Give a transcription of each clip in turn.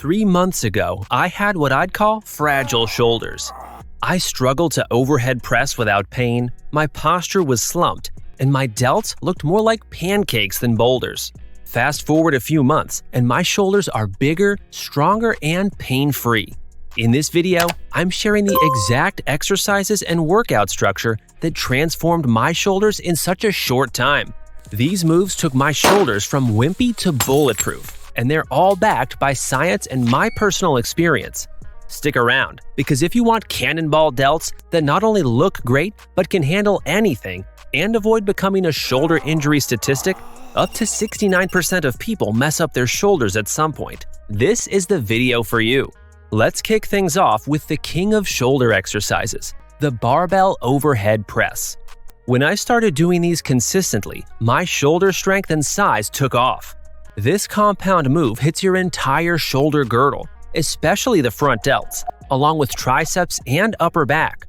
3 months ago, I had what I'd call fragile shoulders. I struggled to overhead press without pain, my posture was slumped, and my delts looked more like pancakes than boulders. Fast forward a few months, and my shoulders are bigger, stronger, and pain-free. In this video, I'm sharing the exact exercises and workout structure that transformed my shoulders in such a short time. These moves took my shoulders from wimpy to bulletproof, and they're all backed by science and my personal experience. Stick around, because if you want cannonball delts that not only look great but can handle anything and avoid becoming a shoulder injury statistic, up to 69% of people mess up their shoulders at some point. This is the video for you. Let's kick things off with the king of shoulder exercises, the barbell overhead press. When I started doing these consistently, my shoulder strength and size took off. This compound move hits your entire shoulder girdle, especially the front delts, along with triceps and upper back.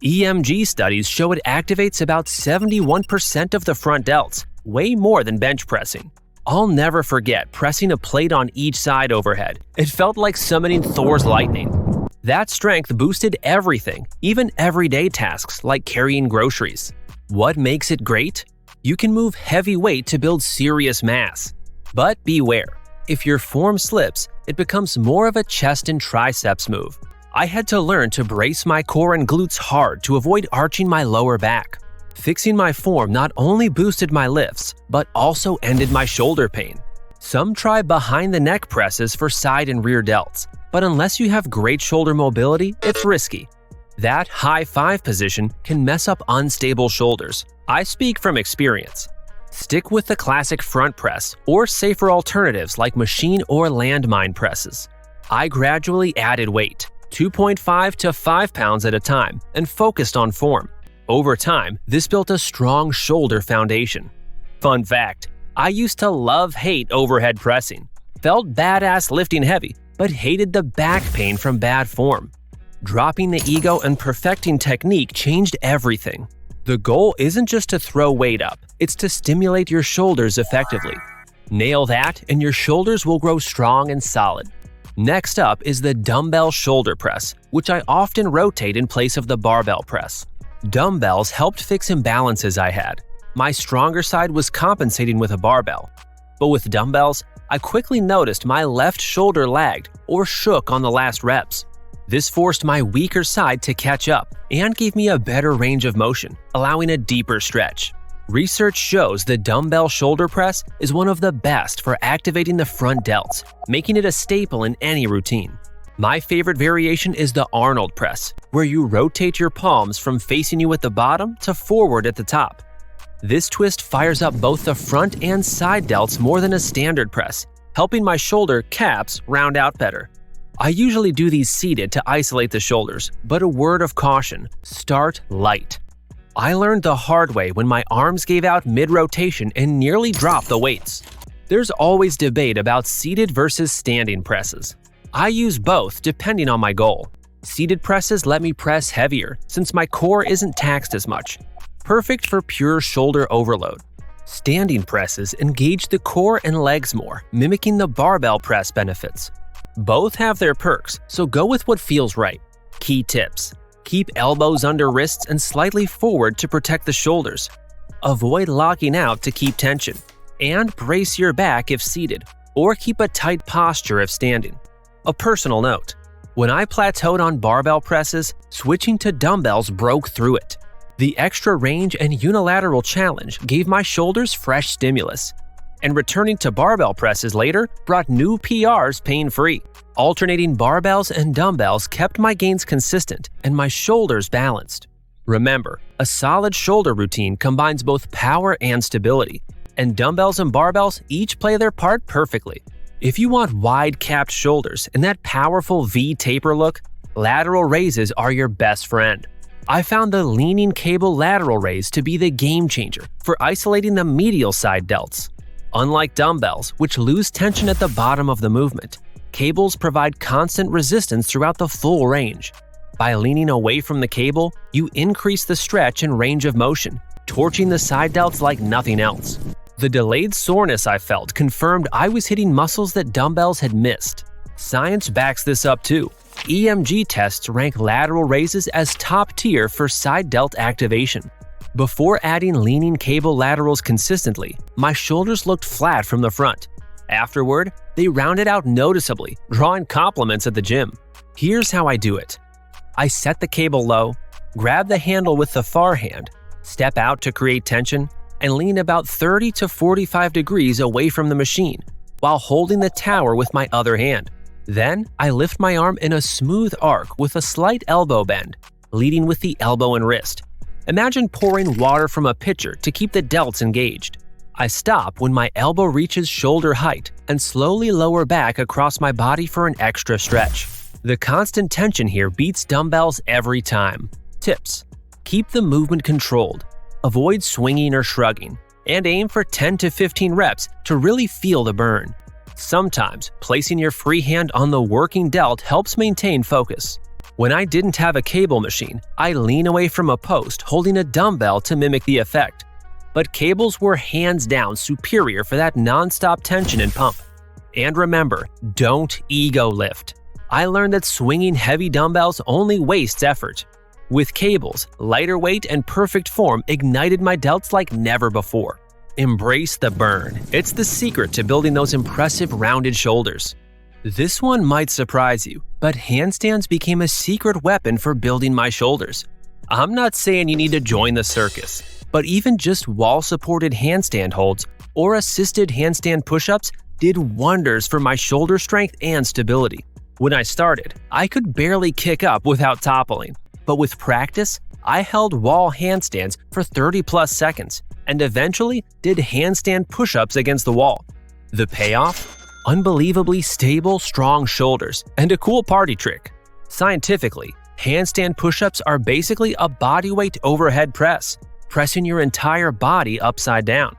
EMG studies show it activates about 71% of the front delts, way more than bench pressing. I'll never forget pressing a plate on each side overhead. It felt like summoning Thor's lightning. That strength boosted everything, even everyday tasks like carrying groceries. What makes it great? You can move heavy weight to build serious mass. But beware, if your form slips, it becomes more of a chest and triceps move. I had to learn to brace my core and glutes hard to avoid arching my lower back. Fixing my form not only boosted my lifts, but also ended my shoulder pain. Some try behind the neck presses for side and rear delts, but unless you have great shoulder mobility, it's risky. That high five position can mess up unstable shoulders. I speak from experience. Stick with the classic front press or safer alternatives like machine or landmine presses. I gradually added weight, 2.5 to 5 pounds at a time, and focused on form. Over time, this built a strong shoulder foundation. Fun fact, I used to love-hate overhead pressing. Felt badass lifting heavy, but hated the back pain from bad form. Dropping the ego and perfecting technique changed everything. The goal isn't just to throw weight up, it's to stimulate your shoulders effectively. Nail that and your shoulders will grow strong and solid. Next up is the dumbbell shoulder press, which I often rotate in place of the barbell press. Dumbbells helped fix imbalances I had. My stronger side was compensating with a barbell. But with dumbbells, I quickly noticed my left shoulder lagged or shook on the last reps. This forced my weaker side to catch up and gave me a better range of motion, allowing a deeper stretch. Research shows the dumbbell shoulder press is one of the best for activating the front delts, making it a staple in any routine. My favorite variation is the Arnold press, where you rotate your palms from facing you at the bottom to forward at the top. This twist fires up both the front and side delts more than a standard press, helping my shoulder caps round out better. I usually do these seated to isolate the shoulders, but a word of caution, start light. I learned the hard way when my arms gave out mid-rotation and nearly dropped the weights. There's always debate about seated versus standing presses. I use both depending on my goal. Seated presses let me press heavier since my core isn't taxed as much. Perfect for pure shoulder overload. Standing presses engage the core and legs more, mimicking the barbell press benefits. Both have their perks, so go with what feels right. Key tips: keep elbows under wrists and slightly forward to protect the shoulders. Avoid locking out to keep tension. And brace your back if seated, or keep a tight posture if standing. A personal note: when I plateaued on barbell presses, switching to dumbbells broke through it. The extra range and unilateral challenge gave my shoulders fresh stimulus. And returning to barbell presses later brought new PRs pain-free. Alternating barbells and dumbbells kept my gains consistent and my shoulders balanced. Remember, a solid shoulder routine combines both power and stability, and dumbbells and barbells each play their part perfectly. If you want wide-capped shoulders and that powerful V-taper look, lateral raises are your best friend. I found the leaning cable lateral raise to be the game changer for isolating the medial side delts. Unlike dumbbells, which lose tension at the bottom of the movement, cables provide constant resistance throughout the full range. By leaning away from the cable, you increase the stretch and range of motion, torching the side delts like nothing else. The delayed soreness I felt confirmed I was hitting muscles that dumbbells had missed. Science backs this up too. EMG tests rank lateral raises as top tier for side delt activation. Before adding leaning cable laterals consistently, my shoulders looked flat from the front. Afterward, they rounded out noticeably, drawing compliments at the gym. Here's how I do it. I set the cable low, grab the handle with the far hand, step out to create tension, and lean about 30 to 45 degrees away from the machine while holding the tower with my other hand. Then, I lift my arm in a smooth arc with a slight elbow bend, leading with the elbow and wrist. Imagine pouring water from a pitcher to keep the delts engaged. I stop when my elbow reaches shoulder height and slowly lower back across my body for an extra stretch. The constant tension here beats dumbbells every time. Tips: keep the movement controlled, avoid swinging or shrugging, and aim for 10 to 15 reps to really feel the burn. Sometimes, placing your free hand on the working delt helps maintain focus. When I didn't have a cable machine, I lean away from a post holding a dumbbell to mimic the effect. But cables were hands down superior for that non-stop tension and pump. And remember, don't ego lift. I learned that swinging heavy dumbbells only wastes effort. With cables, lighter weight and perfect form ignited my delts like never before. Embrace the burn. It's the secret to building those impressive rounded shoulders. This one might surprise you, but handstands became a secret weapon for building my shoulders. I'm not saying you need to join the circus, but even just wall-supported handstand holds or assisted handstand push-ups did wonders for my shoulder strength and stability. When I started, I could barely kick up without toppling, but with practice, I held wall handstands for 30+ seconds and eventually did handstand push-ups against the wall. The payoff? Unbelievably stable, strong shoulders and a cool party trick. Scientifically, handstand push-ups are basically a bodyweight overhead press, pressing your entire body upside down.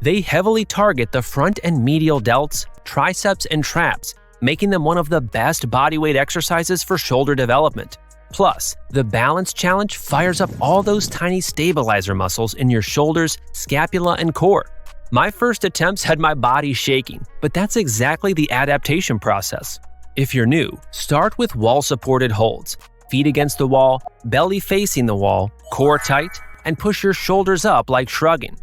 They heavily target the front and medial delts, triceps, and traps, making them one of the best bodyweight exercises for shoulder development. Plus, the balance challenge fires up all those tiny stabilizer muscles in your shoulders, scapula, and core. My first attempts had my body shaking, but that's exactly the adaptation process. If you're new, start with wall-supported holds. Feet against the wall, belly facing the wall, core tight, and push your shoulders up like shrugging.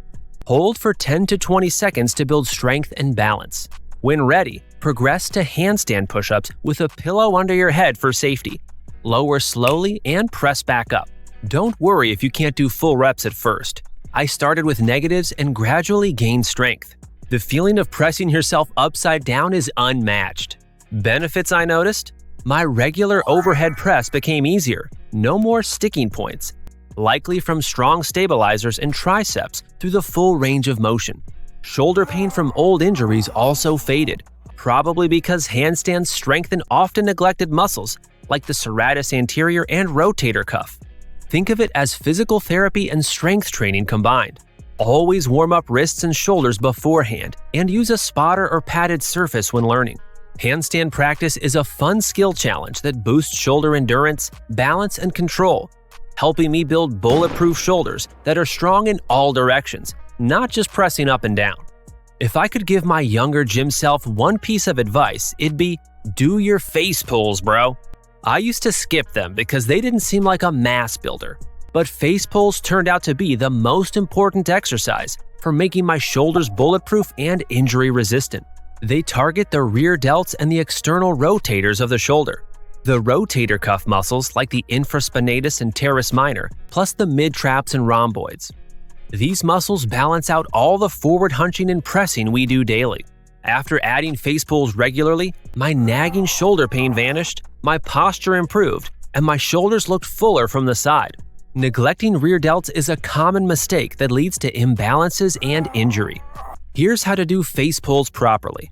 Hold for 10 to 20 seconds to build strength and balance. When ready, progress to handstand push-ups with a pillow under your head for safety. Lower slowly and press back up. Don't worry if you can't do full reps at first. I started with negatives and gradually gained strength. The feeling of pressing yourself upside down is unmatched. Benefits I noticed? My regular overhead press became easier, no more sticking points, likely from strong stabilizers and triceps through the full range of motion. Shoulder pain from old injuries also faded, probably because handstands strengthen often neglected muscles like the serratus anterior and rotator cuff. Think of it as physical therapy and strength training combined. Always warm up wrists and shoulders beforehand and use a spotter or padded surface when learning. Handstand practice is a fun skill challenge that boosts shoulder endurance, balance, and control, helping me build bulletproof shoulders that are strong in all directions, not just pressing up and down. If I could give my younger gym self one piece of advice, it'd be, do your face pulls, bro. I used to skip them because they didn't seem like a mass builder, but face pulls turned out to be the most important exercise for making my shoulders bulletproof and injury resistant. They target the rear delts and the external rotators of the shoulder, the rotator cuff muscles like the infraspinatus and teres minor, plus the mid-traps and rhomboids. These muscles balance out all the forward hunching and pressing we do daily. After adding face pulls regularly, my nagging shoulder pain vanished, my posture improved, and my shoulders looked fuller from the side. Neglecting rear delts is a common mistake that leads to imbalances and injury. Here's how to do face pulls properly.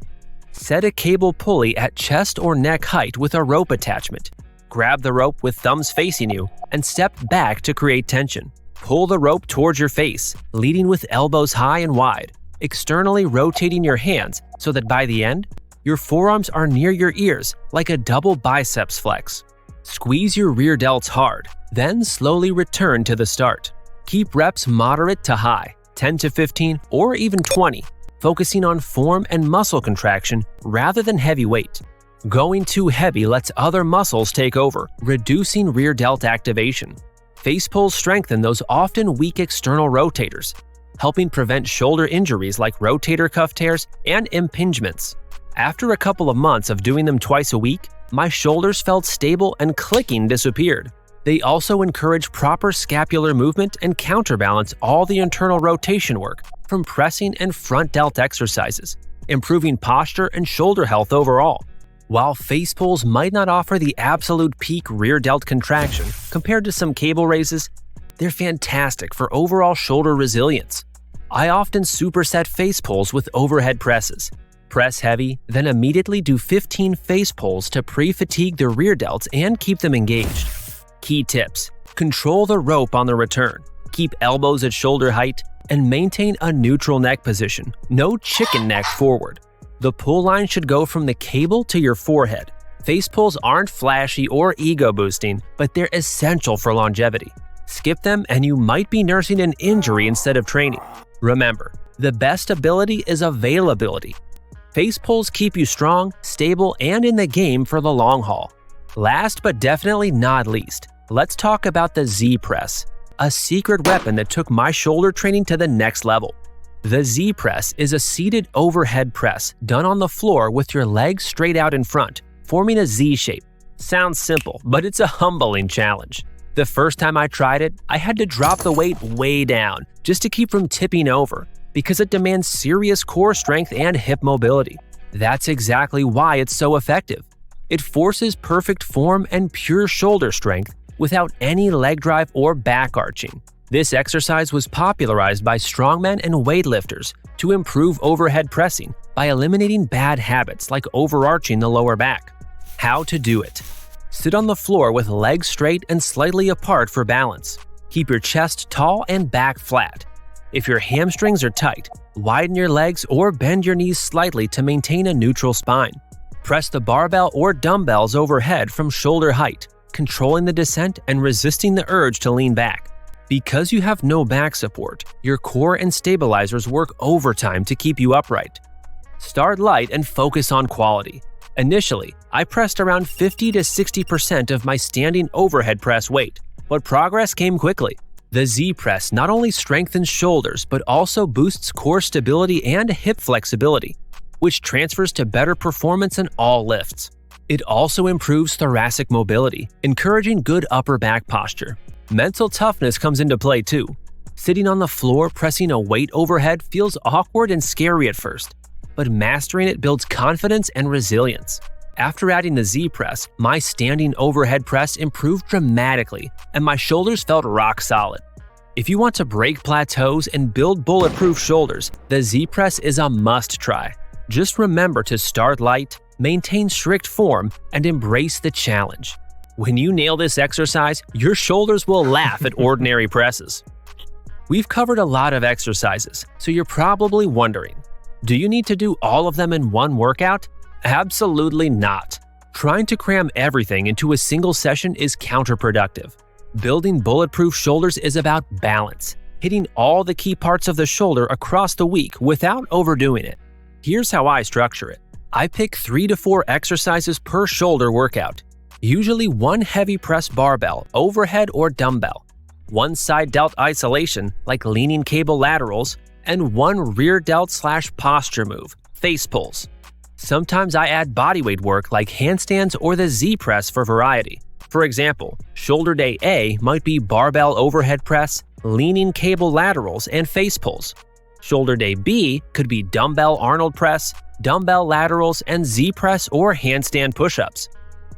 Set a cable pulley at chest or neck height with a rope attachment. Grab the rope with thumbs facing you and step back to create tension. Pull the rope towards your face, leading with elbows high and wide, externally rotating your hands so that by the end, your forearms are near your ears like a double biceps flex. Squeeze your rear delts hard, then slowly return to the start. Keep reps moderate to high, 10 to 15 or even 20, focusing on form and muscle contraction rather than heavy weight. Going too heavy lets other muscles take over, reducing rear delt activation. Face pulls strengthen those often weak external rotators, helping prevent shoulder injuries like rotator cuff tears and impingements. After a couple of months of doing them twice a week, my shoulders felt stable and clicking disappeared. They also encourage proper scapular movement and counterbalance all the internal rotation work from pressing and front delt exercises, improving posture and shoulder health overall. While face pulls might not offer the absolute peak rear delt contraction compared to some cable raises, they're fantastic for overall shoulder resilience. I often superset face pulls with overhead presses. Press heavy, then immediately do 15 face pulls to pre-fatigue the rear delts and keep them engaged. Key tips: control the rope on the return, keep elbows at shoulder height, and maintain a neutral neck position, no chicken neck forward. The pull line should go from the cable to your forehead. Face pulls aren't flashy or ego-boosting, but they're essential for longevity. Skip them and you might be nursing an injury instead of training. Remember, the best ability is availability. Face pulls keep you strong, stable, and in the game for the long haul. Last but definitely not least, let's talk about the Z press, a secret weapon that took my shoulder training to the next level. The Z press is a seated overhead press done on the floor with your legs straight out in front, forming a Z shape. Sounds simple, but it's a humbling challenge. The first time I tried it, I had to drop the weight way down just to keep from tipping over, because it demands serious core strength and hip mobility. That's exactly why it's so effective. It forces perfect form and pure shoulder strength without any leg drive or back arching. This exercise was popularized by strongmen and weightlifters to improve overhead pressing by eliminating bad habits like overarching the lower back. How to do it: sit on the floor with legs straight and slightly apart for balance. Keep your chest tall and back flat. If your hamstrings are tight, widen your legs or bend your knees slightly to maintain a neutral spine. Press the barbell or dumbbells overhead from shoulder height, controlling the descent and resisting the urge to lean back. Because you have no back support, your core and stabilizers work overtime to keep you upright. Start light and focus on quality. Initially, I pressed around 50 to 60% of my standing overhead press weight, but progress came quickly. The Z press not only strengthens shoulders but also boosts core stability and hip flexibility, which transfers to better performance in all lifts. It also improves thoracic mobility, encouraging good upper back posture. Mental toughness comes into play too. Sitting on the floor pressing a weight overhead feels awkward and scary at first, but mastering it builds confidence and resilience. After adding the Z press, my standing overhead press improved dramatically and my shoulders felt rock solid. If you want to break plateaus and build bulletproof shoulders, the Z press is a must try. Just remember to start light, maintain strict form, and embrace the challenge. When you nail this exercise, your shoulders will laugh at ordinary presses. We've covered a lot of exercises, so you're probably wondering, do you need to do all of them in one workout? Absolutely not. Trying to cram everything into a single session is counterproductive. Building bulletproof shoulders is about balance, hitting all the key parts of the shoulder across the week without overdoing it. Here's how I structure it. I pick 3 to 4 exercises per shoulder workout. Usually one heavy press barbell, overhead or dumbbell, one side delt isolation like leaning cable laterals, and one rear delt / posture move, face pulls. Sometimes I add bodyweight work like handstands or the Z press for variety. For example, shoulder day A might be barbell overhead press, leaning cable laterals, and face pulls. Shoulder day B could be dumbbell Arnold press, dumbbell laterals, and Z press or handstand push-ups.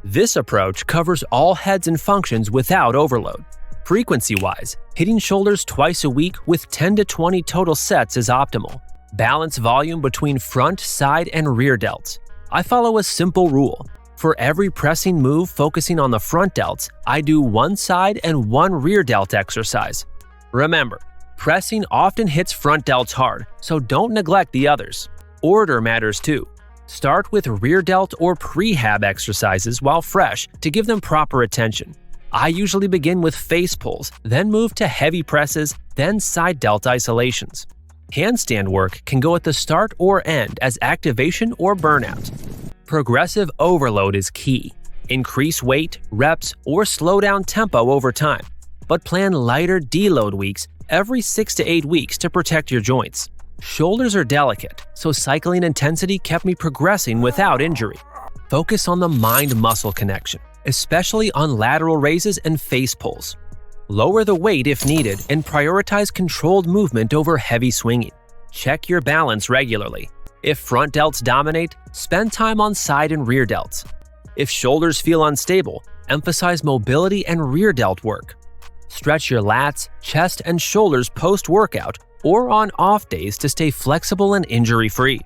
This approach covers all heads and functions without overload. Frequency-wise, hitting shoulders twice a week with 10 to 20 total sets is optimal. Balance volume between front, side, and rear delts. I follow a simple rule. For every pressing move focusing on the front delts, I do one side and one rear delt exercise. Remember, pressing often hits front delts hard, so don't neglect the others. Order matters too. Start with rear delt or prehab exercises while fresh to give them proper attention. I usually begin with face pulls, then move to heavy presses, then side delt isolations. Handstand work can go at the start or end as activation or burnout. Progressive overload is key. Increase weight, reps, or slow down tempo over time, but plan lighter deload weeks every 6 to 8 weeks to protect your joints. Shoulders are delicate, so cycling intensity kept me progressing without injury. Focus on the mind-muscle connection, especially on lateral raises and face pulls. Lower the weight if needed and prioritize controlled movement over heavy swinging. Check your balance regularly. If front delts dominate, spend time on side and rear delts. If shoulders feel unstable, emphasize mobility and rear delt work. Stretch your lats, chest, and shoulders post-workout or on off days to stay flexible and injury-free.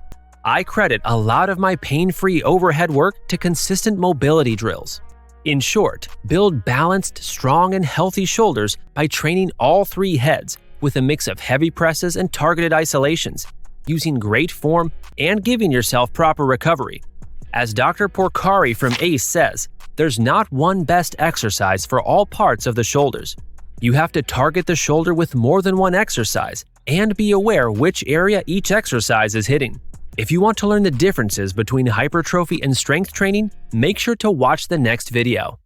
I credit a lot of my pain-free overhead work to consistent mobility drills. In short, build balanced, strong, and healthy shoulders by training all 3 heads with a mix of heavy presses and targeted isolations, using great form and giving yourself proper recovery. As Dr. Porcari from ACE says, there's not one best exercise for all parts of the shoulders. You have to target the shoulder with more than one exercise and be aware which area each exercise is hitting. If you want to learn the differences between hypertrophy and strength training, make sure to watch the next video.